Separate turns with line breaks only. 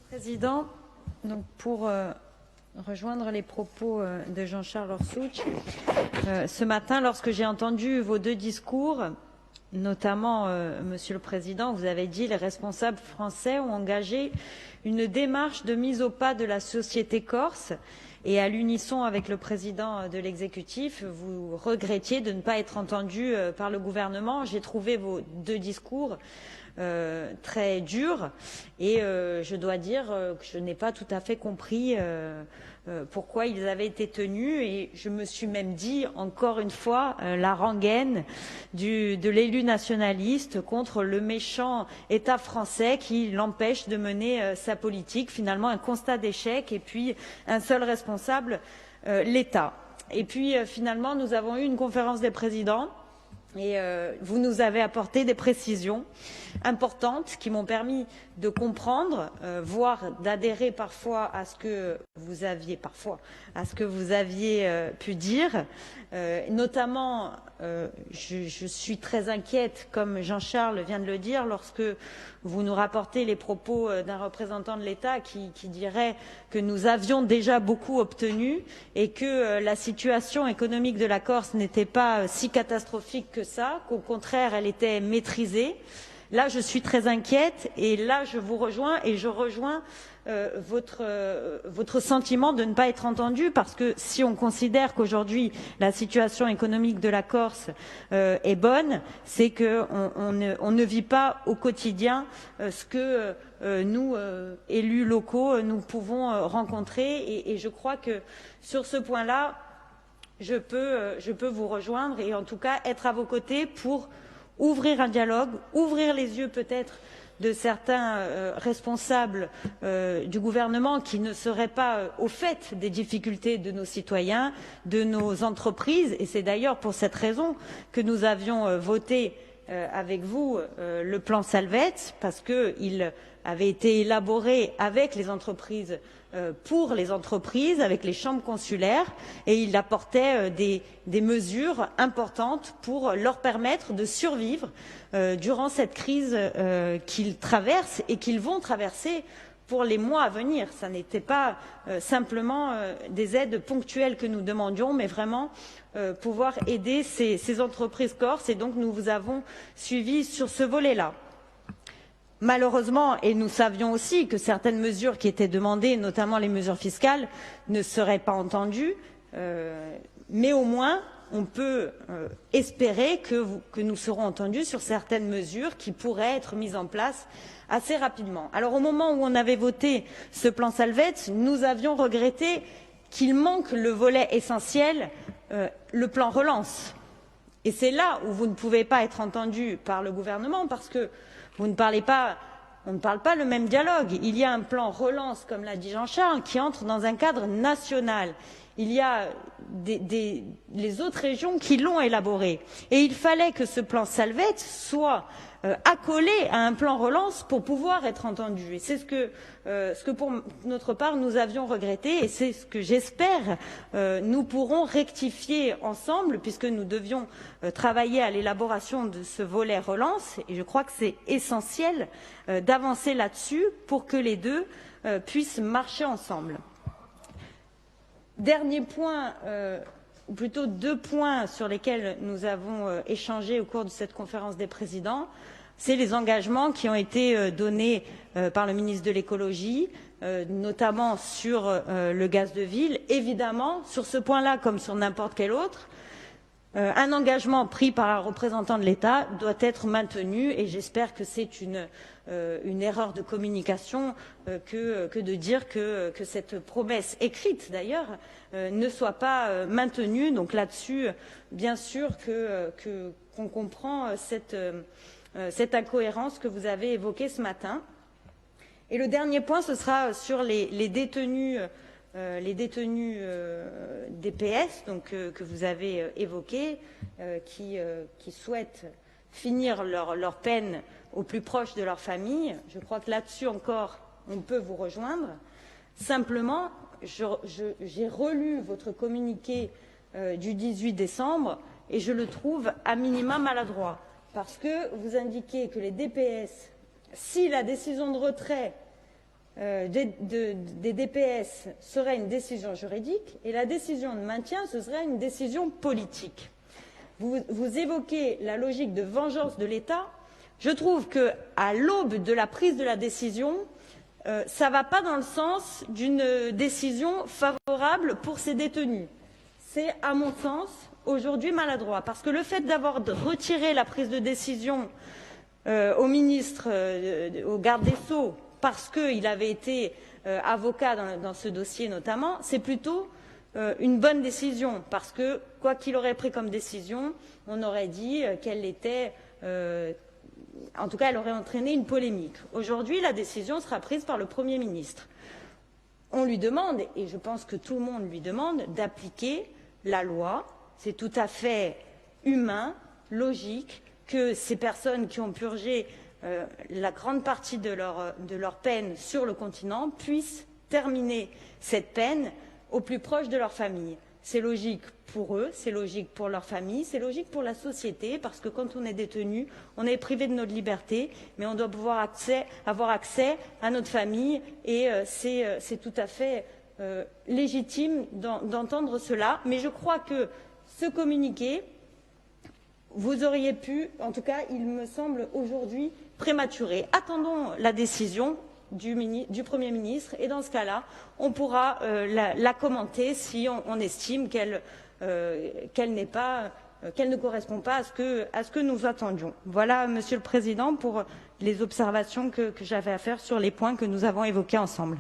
Président, donc pour rejoindre les propos de Jean-Charles Orsuch, ce matin, lorsque j'ai entendu vos deux discours, notamment, Monsieur le Président, vous avez dit les responsables français ont engagé une démarche de mise au pas de la société corse et à l'unisson avec le président de l'exécutif, vous regrettiez de ne pas être entendu par le gouvernement. J'ai trouvé vos deux discours très durs et je dois dire que je n'ai pas tout à fait compris pourquoi ils avaient été tenus et je me suis même dit encore une fois la rengaine de l'élu nationaliste contre le méchant État français qui l'empêche de mener sa politique, finalement un constat d'échec et puis un seul responsable, l'État. Et puis finalement nous avons eu une conférence des présidents et vous nous avez apporté des précisions importantes qui m'ont permis de comprendre, voire d'adhérer parfois à ce que vous aviez pu dire. Notamment, je suis très inquiète, comme Jean-Charles vient de le dire, lorsque vous nous rapportez les propos d'un représentant de l'État qui dirait que nous avions déjà beaucoup obtenu et que la situation économique de la Corse n'était pas si catastrophique que ça, qu'au contraire, elle était maîtrisée. Là, je suis très inquiète et là, je vous rejoins et je rejoins votre sentiment de ne pas être entendu parce que si on considère qu'aujourd'hui la situation économique de la Corse est bonne, c'est qu'on ne vit pas au quotidien ce que nous, élus locaux, nous pouvons rencontrer et je crois que sur ce point-là, je peux vous rejoindre et en tout cas être à vos côtés pour ouvrir un dialogue, ouvrir les yeux peut-être de certains responsables du gouvernement qui ne seraient pas au fait des difficultés de nos citoyens, de nos entreprises. Et c'est d'ailleurs pour cette raison que nous avions voté avec vous le plan Salvette, parce qu'il avait été élaboré avec les entreprises pour les entreprises, avec les chambres consulaires, et il apportait des mesures importantes pour leur permettre de survivre durant cette crise qu'ils traversent et qu'ils vont traverser pour les mois à venir. Ce n'était pas simplement des aides ponctuelles que nous demandions, mais vraiment pouvoir aider ces entreprises corses, et donc nous vous avons suivi sur ce volet-là. Malheureusement, et nous savions aussi que certaines mesures qui étaient demandées, notamment les mesures fiscales, ne seraient pas entendues, mais au moins on peut espérer que nous serons entendus sur certaines mesures qui pourraient être mises en place assez rapidement. Alors au moment où on avait voté ce plan Salvette, nous avions regretté qu'il manque le volet essentiel, le plan relance. Et c'est là où vous ne pouvez pas être entendu par le gouvernement parce que on ne parle pas le même dialogue. Il y a un plan relance, comme l'a dit Jean-Charles, qui entre dans un cadre national. Il y a les autres régions qui l'ont élaboré. Et il fallait que ce plan Salvette soit accolé à un plan relance pour pouvoir être entendu. Et c'est ce que pour notre part nous avions regretté et c'est ce que j'espère nous pourrons rectifier ensemble puisque nous devions travailler à l'élaboration de ce volet relance et je crois que c'est essentiel d'avancer là-dessus pour que les deux puissent marcher ensemble. Dernier point, ou plutôt deux points sur lesquels nous avons échangé au cours de cette conférence des présidents, c'est les engagements qui ont été donnés par le ministre de l'écologie, notamment sur le gaz de ville. Évidemment, sur ce point-là, comme sur n'importe quel autre, un engagement pris par un représentant de l'État doit être maintenu et j'espère que c'est une erreur de communication que de dire que cette promesse écrite d'ailleurs ne soit pas maintenue. Donc là-dessus, bien sûr qu'on comprend cette incohérence que vous avez évoquée ce matin. Et le dernier point, ce sera sur les détenus DPS donc, que vous avez évoqués, qui souhaitent finir leur peine au plus proche de leur famille. Je crois que là-dessus encore, on peut vous rejoindre. Simplement, j'ai relu votre communiqué du 18 décembre et je le trouve à minima maladroit. Parce que vous indiquez que les DPS, si la décision de retrait des DPS serait une décision juridique et la décision de maintien, ce serait une décision politique. Vous évoquez la logique de vengeance de l'État. Je trouve qu'à l'aube de la prise de la décision, ça ne va pas dans le sens d'une décision favorable pour ces détenus. C'est, à mon sens, aujourd'hui maladroit. Parce que le fait d'avoir retiré la prise de décision au ministre, au garde des Sceaux, parce qu'il avait été avocat dans ce dossier notamment, c'est plutôt une bonne décision. Parce que, quoi qu'il aurait pris comme décision, on aurait dit qu'elle était... en tout cas, elle aurait entraîné une polémique. Aujourd'hui, la décision sera prise par le Premier ministre. On lui demande, et je pense que tout le monde lui demande, d'appliquer la loi. C'est tout à fait humain, logique, que ces personnes qui ont purgé la grande partie de leur peine sur le continent puissent terminer cette peine au plus proche de leur famille. C'est logique pour eux, c'est logique pour leur famille, c'est logique pour la société, parce que quand on est détenu, on est privé de notre liberté, mais on doit pouvoir avoir accès à notre famille, et c'est tout à fait légitime d'entendre cela. Mais je crois que ce communiqué, vous auriez pu, en tout cas, il me semble aujourd'hui prématuré. Attendons la décision du Premier ministre, et dans ce cas-là, on pourra la commenter si on estime qu'elle ne correspond pas à ce que nous attendions. Voilà, Monsieur le Président, pour les observations que j'avais à faire sur les points que nous avons évoqués ensemble.